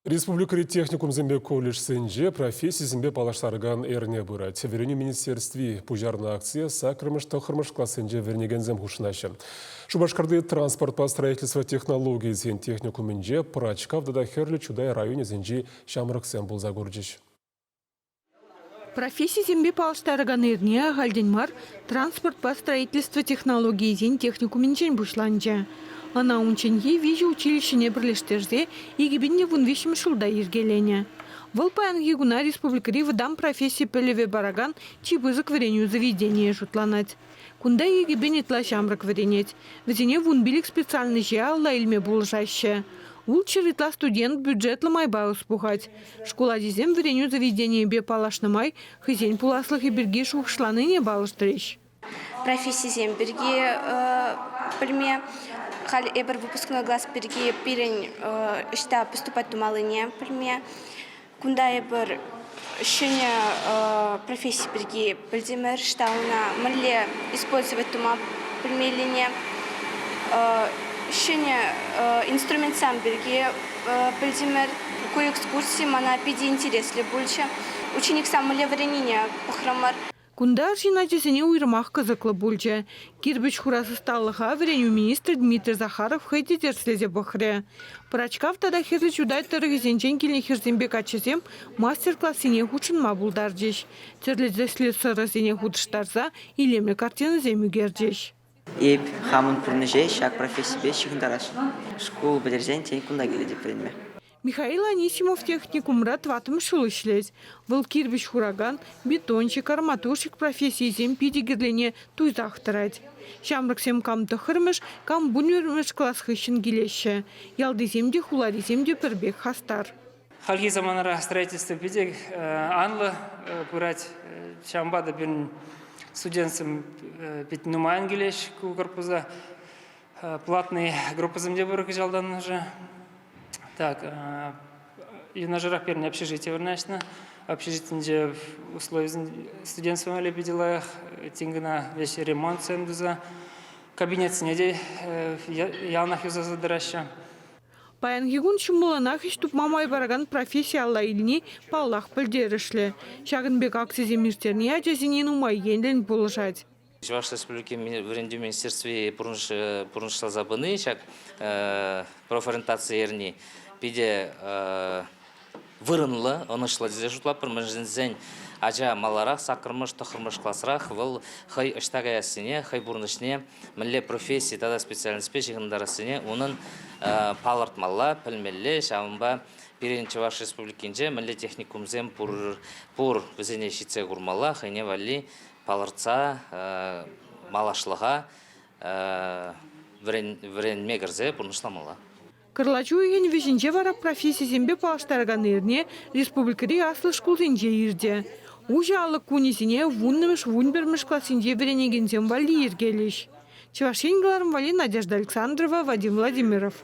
Республика техникум зембе колледж сенже профессии зембе палаштарган эрне быра. Теверени министерстве пужарна акция сакрымышта хырмыш классенже вернеген зем хушнашы. Шубашкарды транспорт по строительству технологий зен техникуминже прачкав да херлі чудай районе зенжи шамрық сен был загорджиш. Профессия зембе палаштарган эрне гальденмар транспорт по строительству технологий зен техникуминжен бушланча. Ана унченье вижу училищене бірлештерзе егебенне вунвишім шулда ергелене. Вол паянги гуна республикари выдам профессии пелеве бараган чибызык варенью заведения жутланать. Кунда егебене тлашамрак варенеть. Везене вунбилик специальный же алла ильме булжаще. Улчер итла студент бюджет ламайба успухать. Школа дизем варенью заведения бе палашнамай хызень пуласлых и берги шухшланы не балыштрещ. Профессия земберги пельме хал эбер выпускной класс берги пирень что поступать тумалыне пельме кунда эбер щеня профессия берги пельдемер что она мали использовать тума пельмелине щеня инструмент сам берги пельдемер какой экскурсии мана пиди интерес ли больше ученик сам мали времени похромар. Кундар жинатесене уйрмах кызыклы бульча. Кирбич хурасы сталлыха вреню министр Дмитрий Захаров хэти терслезе бахре. Прачкав тада херли чудай тарыгызенчен келен херзенбек ачысем мастер-классине хучынма булдаржеш. Терлезе слесарасене худыштарса илемле картина земю герджеш. Еп хамын пурныже шак профессия беш чыгындараш. Школ бедерзен тень кунда келеди предме. Михаил Анисимов техникумра тватым шулышлез. Выл кирбич хураган, бетончик, арматурщик профессии зем пидигерлене туйзах тырать. Шамрак сем камты хырмыш, кам бунвермыш класс хыщен гелеще. Ялды земде хулари земде пербек хастар. Халги заманара строительство пидег анлы пырать шамбада бен студентсам пить нумайн гелеш корпуза платный группа земде бырык жалдан уже. Так, и на жарах первое общежитие вернешно. Общежитие условия студентов лепи делаях, тингна весь ремонт сендуза, кабинет снеди, ялнах юза задыраща. Паянгигун шумуланах иштуп мамай бараган профессия алла илни паллах пылдерышле. Шагынбек аксизе миртерни ажазинен умай енден булышать. Ваш республики в министерстве пурнышла забыны, шаг профориентация ерни. Пиде вырынлы, оны шла дизе жутлап, мыжынзен ажа маларах, сакырмыш, тохырмыш классрах, выл хай ыштагаясыне, хай бурнышне, милле профессии, тада специальность пешігіндарасыне, оның палыртмалла, пілмелле, шамынба, Пиренче ваш республикинже, милле техникумзем пур візене шитсе гурмалла, хайне валли, палыртса, малашлыға, врен мегірзе бурнышламалла. Кырлачу еген вешінче вара профессия зембе палаштарган ерне республикари аслы школ зенже ирде. Ужа алық кунесіне вуннымыш вунбермыш классинже веренеген зем вали ергелеш. Чевашенгаларым вали Надежда Александрова, Вадим Владимиров.